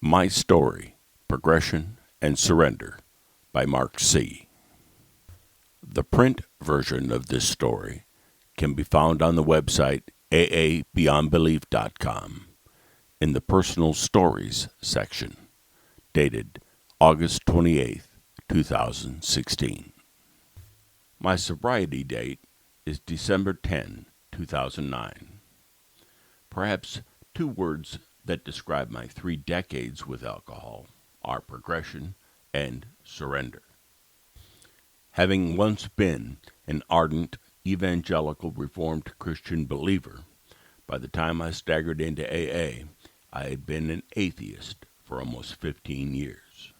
My Story, Progression, and Surrender by Mark C. The print version of this story can be found on the website aabeyondbelief.com in the Personal Stories section, dated August 28th, 2016. My sobriety date is December 10, 2009. Perhaps two words that describe my 3 decades with alcohol are progression and surrender. Having once been an ardent evangelical Reformed Christian believer, by the time I staggered into AA, I had been an atheist for almost 15 years.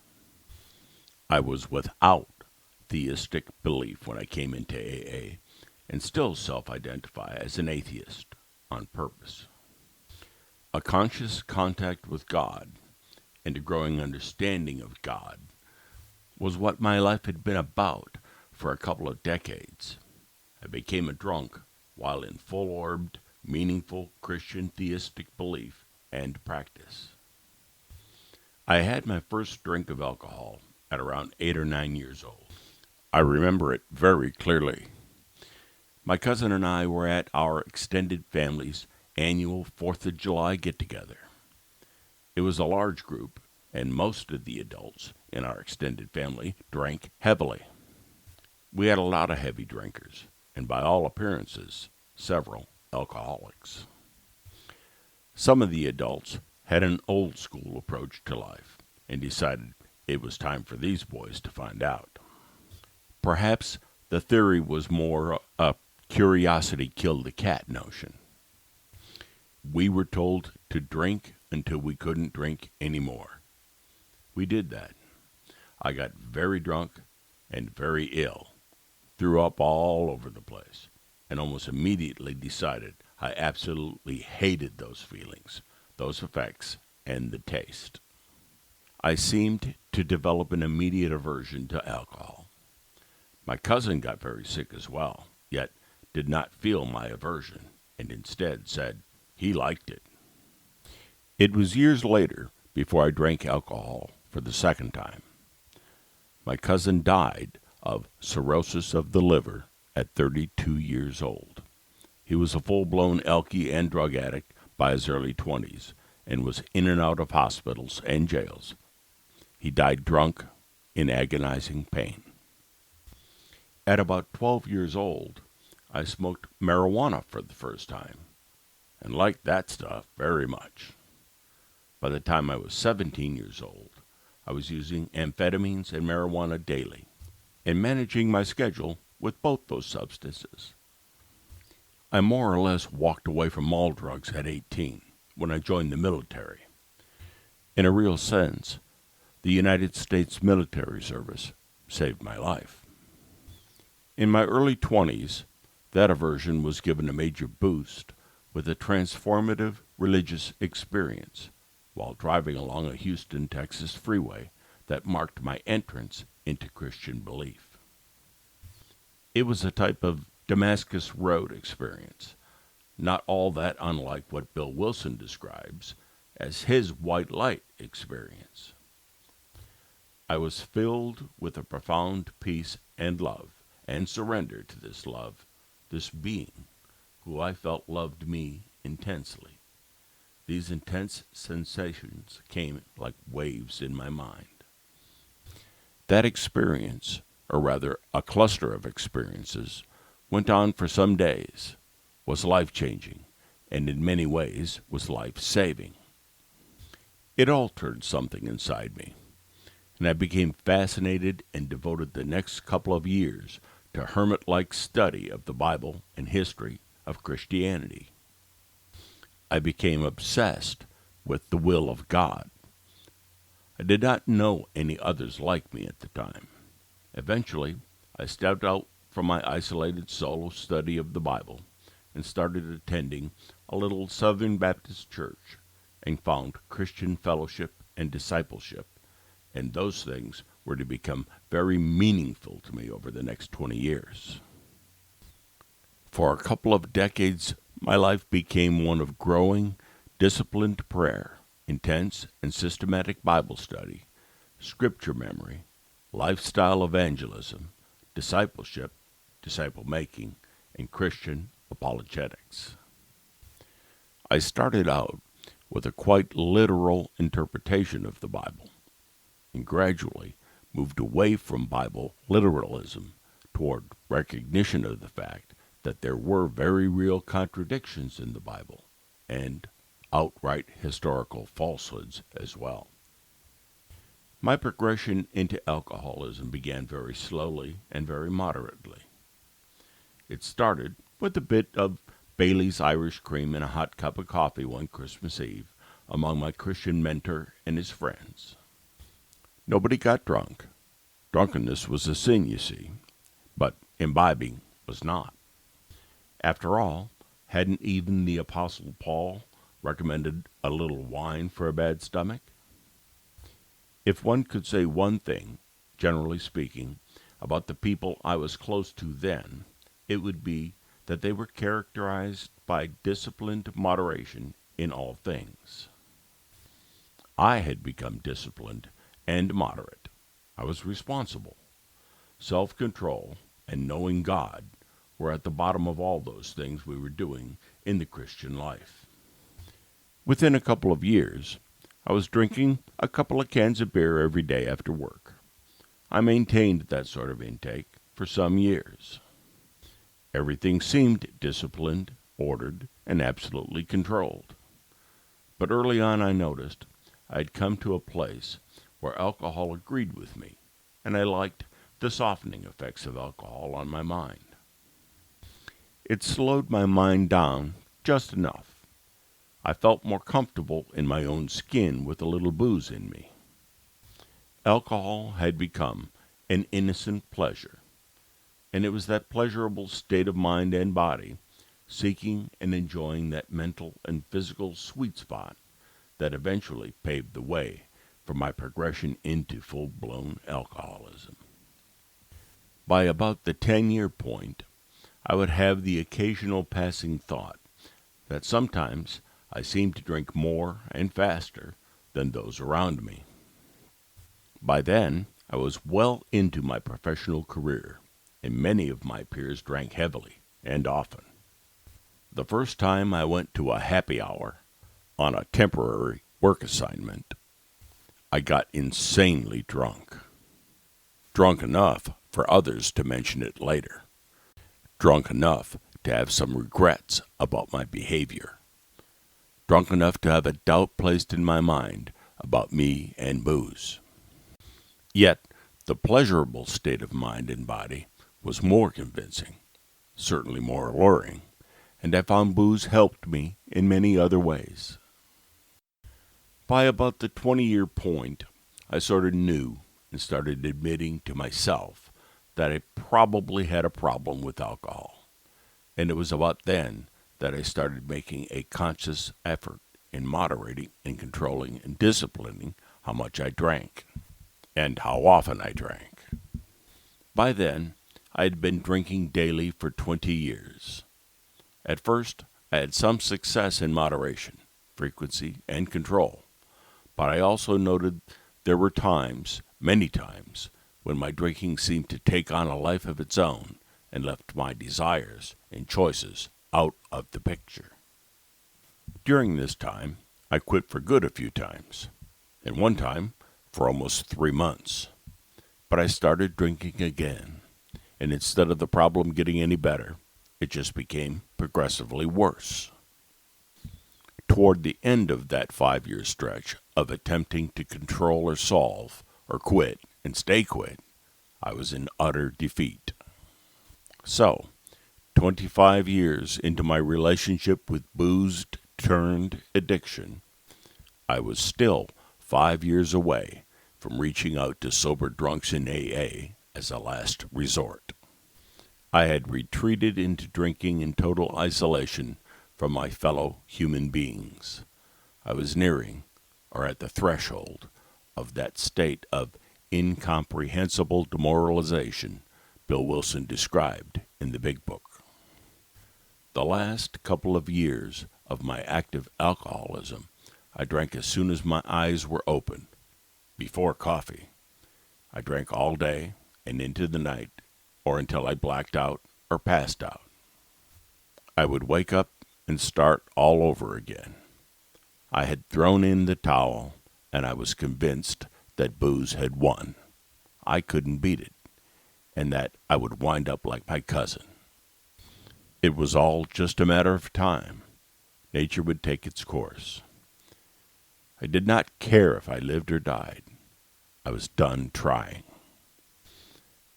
I was without theistic belief when I came into AA, and still self-identify as an atheist on purpose. A conscious contact with God and a growing understanding of God was what my life had been about for a couple of decades. I became a drunk while in full-orbed, meaningful Christian theistic belief and practice. I had my first drink of alcohol at around 8 or 9 years old. I remember it very clearly. My cousin and I were at our extended family's annual 4th of July get-together. It was a large group, and most of the adults in our extended family drank heavily. We had a lot of heavy drinkers, and by all appearances, several alcoholics. Some of the adults had an old-school approach to life and decided it was time for these boys to find out. Perhaps the theory was more a curiosity killed the cat notion. We were told to drink until we couldn't drink anymore. We did that. I got very drunk and very ill, threw up all over the place, and almost immediately decided I absolutely hated those feelings, those effects, and the taste. I seemed to develop an immediate aversion to alcohol. My cousin got very sick as well, yet did not feel my aversion, and instead said he liked it. It was years later before I drank alcohol for the second time. My cousin died of cirrhosis of the liver at 32 years old. He was a full-blown alky and drug addict by his early 20s and was in and out of hospitals and jails. He died drunk in agonizing pain. At about 12 years old, I smoked marijuana for the first time and liked that stuff very much. By the time I was 17 years old, I was using amphetamines and marijuana daily and managing my schedule with both those substances. I more or less walked away from all drugs at 18 when I joined the military. In a real sense, the United States military service saved my life. In my early 20s, that aversion was given a major boost with a transformative religious experience while driving along a Houston, Texas freeway that marked my entrance into Christian belief. It was a type of Damascus Road experience, not all that unlike what Bill Wilson describes as his white light experience. I was filled with a profound peace and love and surrender to this love, this being who I felt loved me intensely. These intense sensations came like waves in my mind. That experience, or rather a cluster of experiences, went on for some days, was life-changing, and in many ways was life-saving. It altered something inside me, and I became fascinated and devoted the next couple of years to hermit-like study of the Bible and history of Christianity. I became obsessed with the will of God. I did not know any others like me at the time. Eventually, I stepped out from my isolated solo study of the Bible and started attending a little Southern Baptist church and found Christian fellowship and discipleship, and those things were to become very meaningful to me over the next 20 years. For a couple of decades, my life became one of growing, disciplined prayer intense and systematic Bible study, scripture memory, lifestyle evangelism, discipleship, disciple making, and Christian apologetics. I started out with a quite literal interpretation of the Bible and gradually moved away from Bible literalism toward recognition of the fact that there were very real contradictions in the Bible and outright historical falsehoods as well. My progression into alcoholism began very slowly and very moderately. It started with a bit of Bailey's Irish Cream and a hot cup of coffee one Christmas Eve among my Christian mentor and his friends. Nobody got drunk. Drunkenness was a sin, you see, but imbibing was not. After all, hadn't even the Apostle Paul recommended a little wine for a bad stomach? If one could say one thing, generally speaking, about the people I was close to then, it would be that they were characterized by disciplined moderation in all things. I had become disciplined and moderate. I was responsible. Self-control and knowing God were at the bottom of all those things we were doing in the Christian life. Within a couple of years, I was drinking a couple of cans of beer every day after work. I maintained that sort of intake for some years. Everything seemed disciplined, ordered, and absolutely controlled. But early on I noticed I had come to a place where alcohol agreed with me, and I liked the softening effects of alcohol on my mind. It slowed my mind down just enough. I felt more comfortable in my own skin with a little booze in me. Alcohol had become an innocent pleasure, and it was that pleasurable state of mind and body, seeking and enjoying that mental and physical sweet spot, that eventually paved the way for my progression into full-blown alcoholism. By about the 10-year point, I would have the occasional passing thought that sometimes I seemed to drink more and faster than those around me. By then, I was well into my professional career, and many of my peers drank heavily and often. The first time I went to a happy hour on a temporary work assignment, I got insanely drunk. Drunk enough for others to mention it later. Drunk enough to have some regrets about my behavior. Drunk enough to have a doubt placed in my mind about me and booze. Yet, the pleasurable state of mind and body was more convincing, certainly more alluring, and I found booze helped me in many other ways. By about the 20-year point, I sort of knew and started admitting to myself that I probably had a problem with alcohol, and it was about then that I started making a conscious effort in moderating and controlling and disciplining how much I drank and how often I drank. By then, I had been drinking daily for 20 years. At first, I had some success in moderation, frequency, and control, but I also noted there were times, many times, when my drinking seemed to take on a life of its own and left my desires and choices out of the picture. During this time, I quit for good a few times, and one time for almost 3 months. But I started drinking again, and instead of the problem getting any better, it just became progressively worse. Toward the end of that 5-year stretch of attempting to control or solve or quit and stay quit, I was in utter defeat. So, 25 years into my relationship with booze-turned-addiction, I was still 5 years away from reaching out to sober drunks in AA as a last resort. I had retreated into drinking in total isolation from my fellow human beings. I was nearing, or at the threshold, of that state of incomprehensible demoralization Bill Wilson described in the Big Book. The last couple of years of my active alcoholism, I drank as soon as my eyes were open, before coffee. I drank all day and into the night, or until I blacked out or passed out. I would wake up and start all over again. I had thrown in the towel, and I was convinced that booze had won. I couldn't beat it, and that I would wind up like my cousin. It was all just a matter of time. Nature would take its course. I did not care if I lived or died. I was done trying.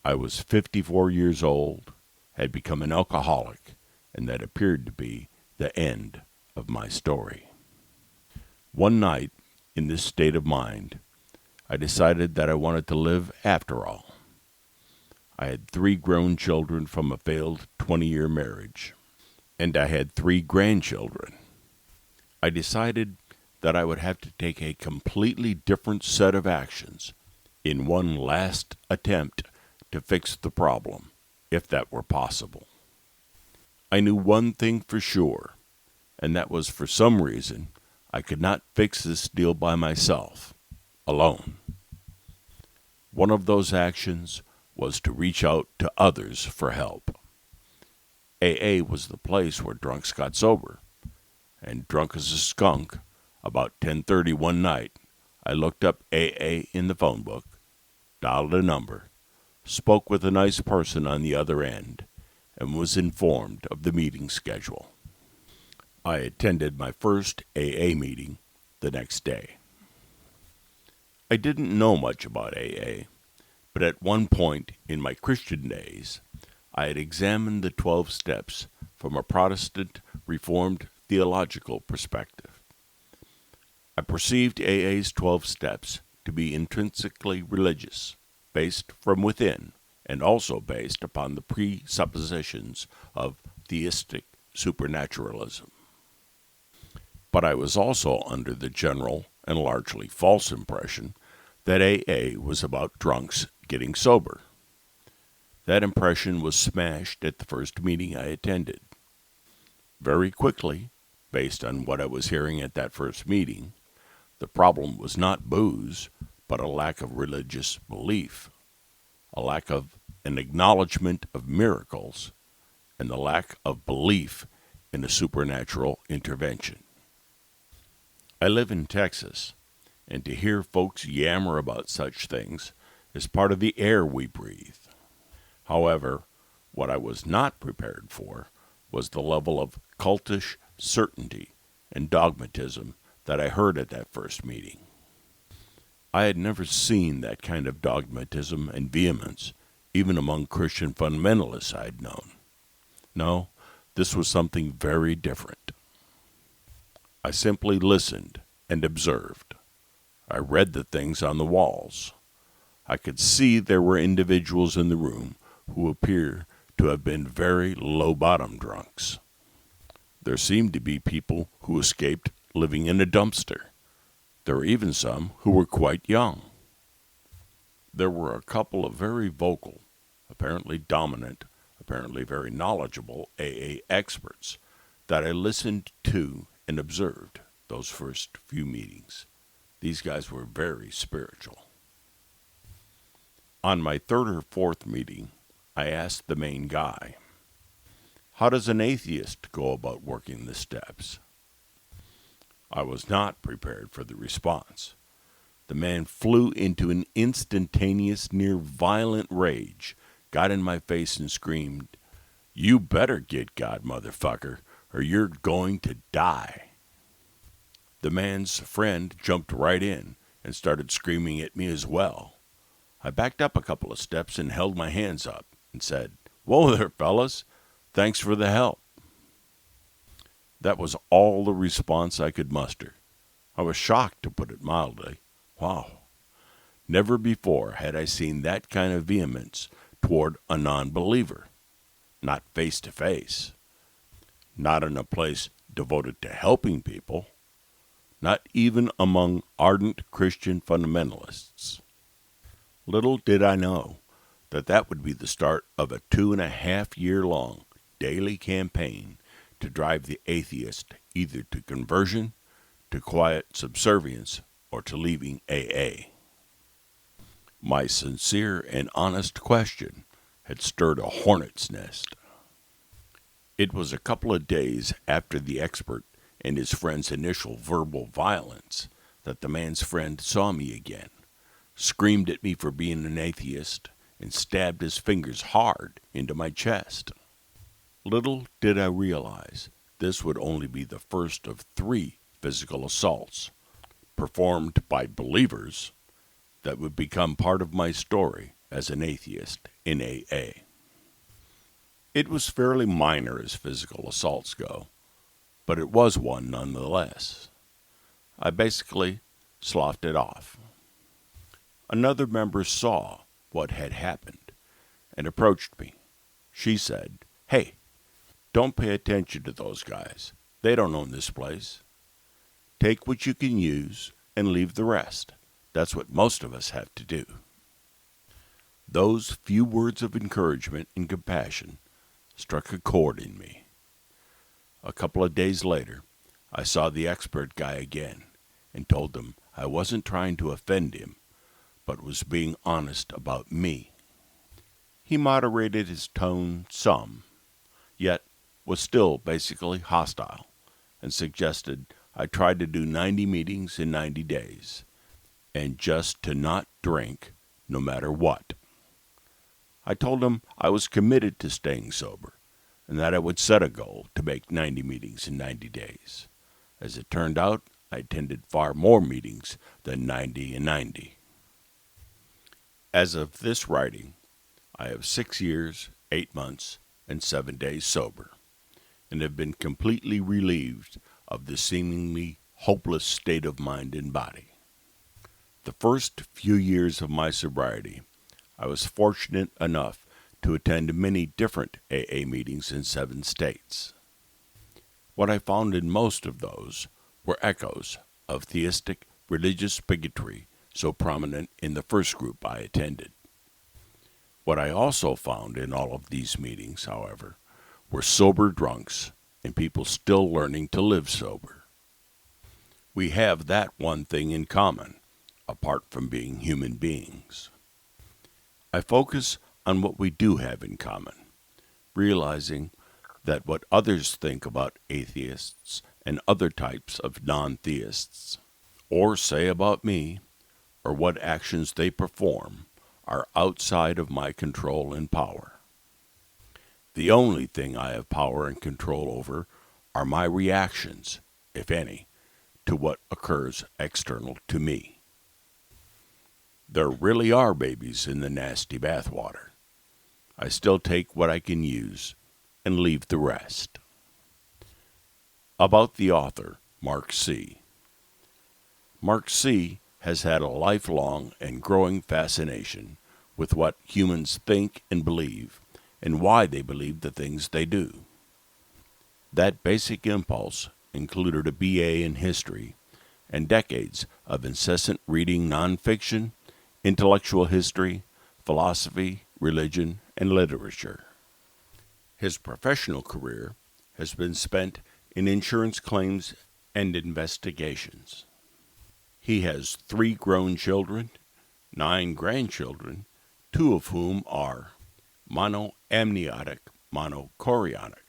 I was 54 years old, had become an alcoholic, and that appeared to be the end of my story. One night, in this state of mind, I decided that I wanted to live after all. I had 3 grown children from a failed 20-year marriage, and I had 3 grandchildren. I decided that I would have to take a completely different set of actions in one last attempt to fix the problem, if that were possible. I knew one thing for sure, and that was for some reason I could not fix this deal by myself, alone. One of those actions was to reach out to others for help. AA was the place where drunks got sober, and drunk as a skunk, about 10:30 one night, I looked up AA in the phone book, dialed a number, spoke with a nice person on the other end, and was informed of the meeting schedule. I attended my first AA meeting the next day. I didn't know much about AA, but at one point in my Christian days, I had examined the 12 steps from a Protestant Reformed theological perspective. I perceived AA's 12 steps to be intrinsically religious, based from within, and also based upon the presuppositions of theistic supernaturalism. But I was also under the general and largely false impression that AA was about drunks getting sober. That impression was smashed at the first meeting I attended. Very quickly, based on what I was hearing at that first meeting, the problem was not booze, but a lack of religious belief, a lack of an acknowledgement of miracles, and the lack of belief in a supernatural intervention. I live in Texas, and to hear folks yammer about such things is part of the air we breathe. However, what I was not prepared for was the level of cultish certainty and dogmatism that I heard at that first meeting. I had never seen that kind of dogmatism and vehemence, even among Christian fundamentalists I'd known. No, this was something very different. I simply listened and observed. I read the things on the walls. I could see there were individuals in the room who appear to have been very low-bottom drunks. There seemed to be people who escaped living in a dumpster. There were even some who were quite young. There were a couple of very vocal, apparently dominant, apparently very knowledgeable AA experts that I listened to and observed those first few meetings. These guys were very spiritual. On my 3rd or 4th meeting, I asked the main guy, "How does an atheist go about working the steps?" I was not prepared for the response. The man flew into an instantaneous, near violent rage, got in my face and screamed, "You better get God, motherfucker, or you're going to die." The man's friend jumped right in and started screaming at me as well. I backed up a couple of steps and held my hands up and said, "Whoa there, fellas. Thanks for the help." That was all the response I could muster. I was shocked, to put it mildly. Wow. Never before had I seen that kind of vehemence toward a non-believer. Not face to face. Not in a place devoted to helping people. Not even among ardent Christian fundamentalists. Little did I know that would be the start of a 2.5-year-long daily campaign to drive the atheist either to conversion, to quiet subservience or to leaving AA. My sincere and honest question had stirred a hornet's nest. It was a couple of days after the expert and his friend's initial verbal violence that the man's friend saw me again, screamed at me for being an atheist, and stabbed his fingers hard into my chest. Little did I realize this would only be the first of 3 physical assaults, performed by believers, that would become part of my story as an atheist in AA. It was fairly minor as physical assaults go, but it was one nonetheless. I basically sloughed it off. Another member saw what had happened and approached me. She said, "Hey, don't pay attention to those guys. They don't own this place. Take what you can use and leave the rest. That's what most of us have to do." Those few words of encouragement and compassion struck a chord in me. A couple of days later, I saw the expert guy again and told him I wasn't trying to offend him, but was being honest about me. He moderated his tone some, yet was still basically hostile, and suggested I try to do 90 meetings in 90 days, and just to not drink no matter what. I told him I was committed to staying sober, and that I would set a goal to make 90 meetings in 90 days. As it turned out, I attended far more meetings than 90 in 90. As of this writing, I have 6 years, 8 months, and 7 days sober, and have been completely relieved of the seemingly hopeless state of mind and body. The first few years of my sobriety, I was fortunate enough to attend many different AA meetings in 7 states. What I found in most of those were echoes of theistic religious bigotry so prominent in the first group I attended. What I also found in all of these meetings, however, were sober drunks and people still learning to live sober. We have that one thing in common, apart from being human beings. I focus on what we do have in common, realizing that what others think about atheists and other types of non-theists, or say about me, or what actions they perform, are outside of my control and power. The only thing I have power and control over are my reactions, if any, to what occurs external to me. There really are babies in the nasty bathwater. I still take what I can use and leave the rest. About the author, Mark C. Mark C. has had a lifelong and growing fascination with what humans think and believe, and why they believe the things they do. That basic impulse included a BA in history and decades of incessant reading nonfiction, intellectual history, philosophy, religion, and literature. His professional career has been spent in insurance claims and investigations. He has 3 grown children, 9 grandchildren, 2 of whom are monoamniotic monochorionic.